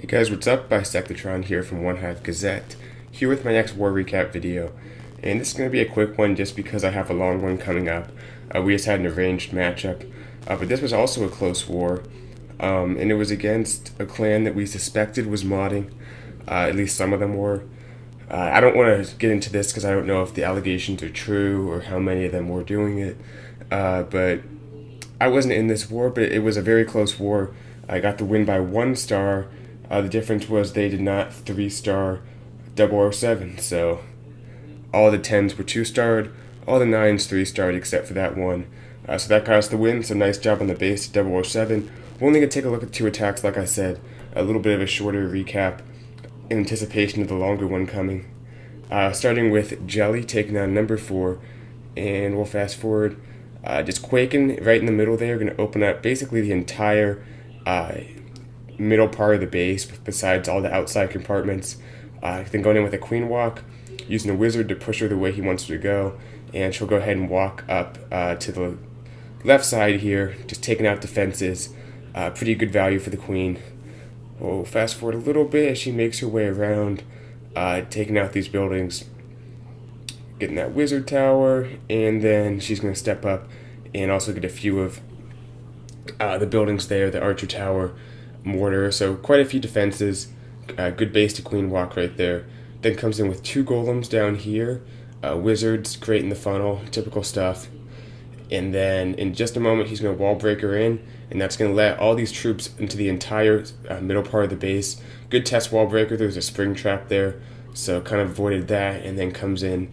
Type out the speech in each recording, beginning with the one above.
Hey guys, what's up? Bisectatron here from OneHive Gazette, here with my next war recap video. And this is going to be a quick one just because I have a long one coming up. We just had an arranged matchup, but this was also a close war. And it was against a clan that we suspected was modding, at least some of them were. I don't want to get into this because I don't know if the allegations are true or how many of them were doing it. But I wasn't in this war, but it was a very close war. I got the win by 1 star. The difference was they did not 3-star 007, so all the 10s were 2-starred, all the 9s 3-starred except for that one. So that got us the win, so nice job on the base 007. We're only going to take a look at 2 attacks, like I said, a little bit of a shorter recap in anticipation of the longer one coming. Starting with Jelly taking on number 4, and we'll fast forward. Just Quaking right in the middle there, going to open up basically the entire middle part of the base besides all the outside compartments. Then going in with a queen walk, using a wizard to push her the way he wants her to go, and she'll go ahead and walk up to the left side here, just taking out defenses. Pretty good value for the queen. We'll fast forward a little bit as she makes her way around, taking out these buildings, getting that wizard tower, and then she's going to step up and also get a few of the buildings there, the archer tower, mortar, so quite a few defenses. Good base to queen walk right there. Then comes in with 2 golems down here, wizards, great in the funnel, typical stuff. And then in just a moment he's going to wall breaker in, and that's going to let all these troops into the entire middle part of the base. Good test wall breaker, there's a spring trap there, so kind of avoided that, and then comes in,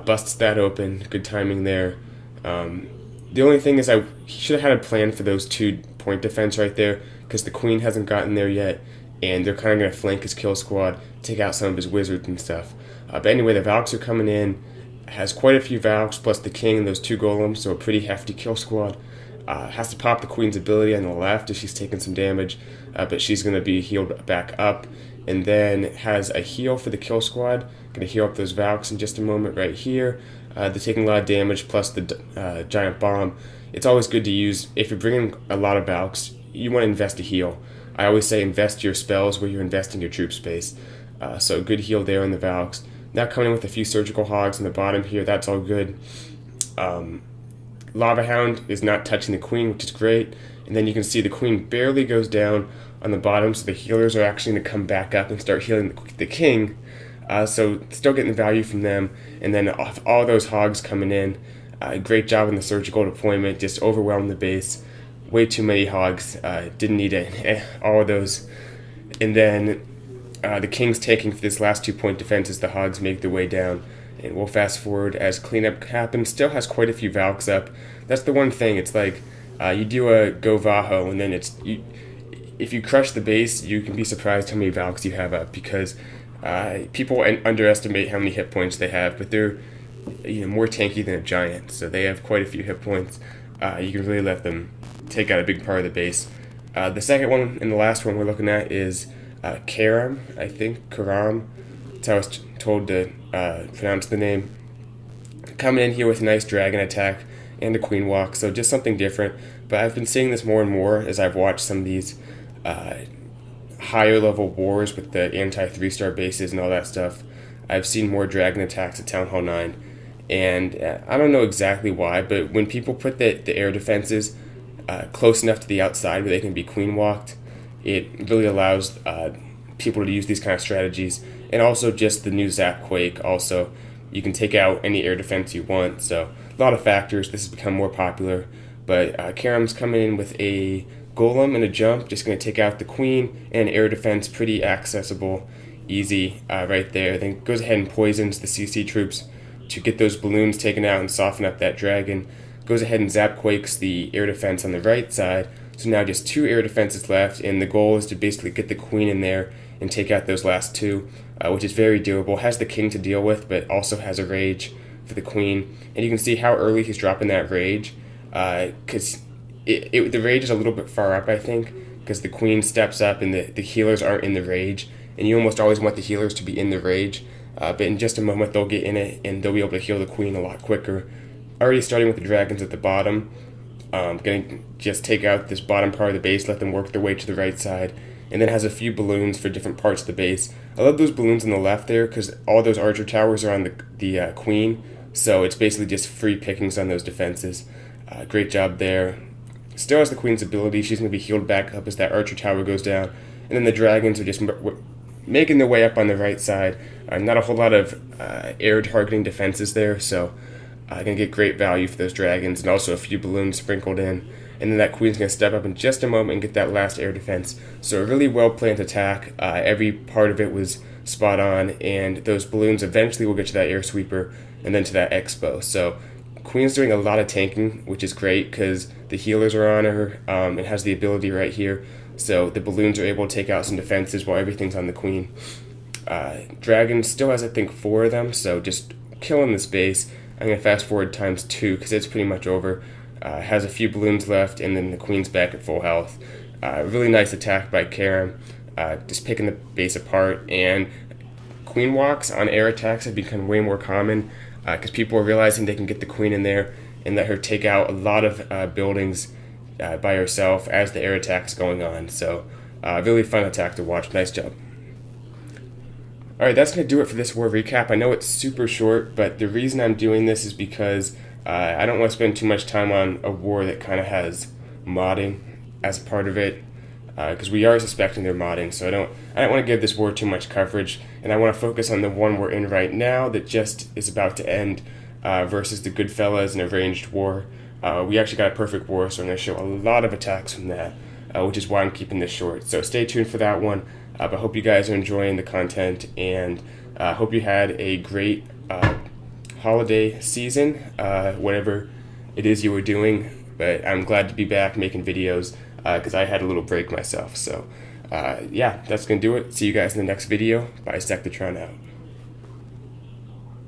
busts that open, good timing there. The only thing is I should have had a plan for those 2-point defense right there, because the queen hasn't gotten there yet, and they're kind of going to flank his kill squad, take out some of his wizards and stuff. But anyway, the Valks are coming in, has quite a few Valks, plus the king and those 2 golems, so a pretty hefty kill squad. Has to pop the queen's ability on the left as she's taking some damage, but she's going to be healed back up, and then has a heal for the kill squad. Going to heal up those Valks in just a moment right here. They're taking a lot of damage, plus the giant bomb. It's always good to use, if you're bringing a lot of Valks, you want to invest a heal. I always say invest your spells where you're investing your troop space. So good heal there on the Valks. Now coming in with a few surgical hogs on the bottom here, that's all good. Lava Hound is not touching the queen, which is great. And then you can see the queen barely goes down on the bottom, so the healers are actually going to come back up and start healing the king. So still getting the value from them. And then all those hogs coming in. Great job on the surgical deployment, just overwhelmed the base. Way too many hogs, didn't need it, all of those. And then the king's taking for this last 2-point defense as the hogs make their way down. And we'll fast forward as cleanup happens. Still has quite a few Valks up. That's the one thing, it's like you do a go Vaho, and then if you crush the base, you can be surprised how many Valks you have up, because people underestimate how many hit points they have, but they're more tanky than a giant, so they have quite a few hit points. You can really let them take out a big part of the base. The second one and the last one we're looking at is Karam, I think, Karam. That's how I was told to pronounce the name. Coming in here with a nice dragon attack and a queen walk, so just something different. But I've been seeing this more and more as I've watched some of these higher level wars with the anti-3-star bases and all that stuff. I've seen more dragon attacks at Town Hall 9. And I don't know exactly why, but when people put the air defenses close enough to the outside where they can be queen walked, it really allows people to use these kind of strategies. And also just the new Zap Quake, also you can take out any air defense you want, so a lot of factors. This has become more popular, but Karam's coming in with a golem and a jump, just going to take out the queen, and air defense, pretty accessible, easy right there. Then goes ahead and poisons the CC troops to get those balloons taken out and soften up that dragon. Goes ahead and Zap Quakes the air defense on the right side, so now just 2 air defenses left, and the goal is to basically get the queen in there and take out those last 2, which is very doable. Has the king to deal with, but also has a rage for the queen. And you can see how early he's dropping that rage, because the rage is a little bit far up, I think, because the queen steps up and the healers aren't in the rage, and you almost always want the healers to be in the rage. But in just a moment they'll get in it, and they'll be able to heal the queen a lot quicker. Already starting with the dragons at the bottom. Going to just take out this bottom part of the base, let them work their way to the right side, and then has a few balloons for different parts of the base. I love those balloons on the left there because all those archer towers are on the queen, so it's basically just free pickings on those defenses. Great job there. Still has the queen's ability. She's going to be healed back up as that archer tower goes down, and then the dragons are just making their way up on the right side. Not a whole lot of air targeting defenses there, so going to get great value for those dragons, and also a few balloons sprinkled in. And then that queen's going to step up in just a moment and get that last air defense. So a really well planned attack. Every part of it was spot on, and those balloons eventually will get to that air sweeper and then to that expo. So queen's doing a lot of tanking, which is great because the healers are on her. It has the ability right here. So the balloons are able to take out some defenses while everything's on the queen. Dragon still has, I think, 4 of them, so just killing this base. I'm going to fast forward ×2 because it's pretty much over. Has a few balloons left, and then the queen's back at full health. Really nice attack by Karam, just picking the base apart. And queen walks on air attacks have become way more common because people are realizing they can get the queen in there and let her take out a lot of buildings by herself as the air attack's going on. So really fun attack to watch. Nice job. Alright, that's going to do it for this war recap. I know it's super short, but the reason I'm doing this is because I don't want to spend too much time on a war that kind of has modding as a part of it, because we are suspecting they're modding, so I don't want to give this war too much coverage, and I want to focus on the one we're in right now that just is about to end, versus the Goodfellas and Arranged War. We actually got a perfect war, so I'm going to show a lot of attacks from that, which is why I'm keeping this short. So stay tuned for that one. But I hope you guys are enjoying the content, and hope you had a great holiday season, whatever it is you were doing. But I'm glad to be back making videos because I had a little break myself. So yeah, that's going to do it. See you guys in the next video. Bye, Sectatron out.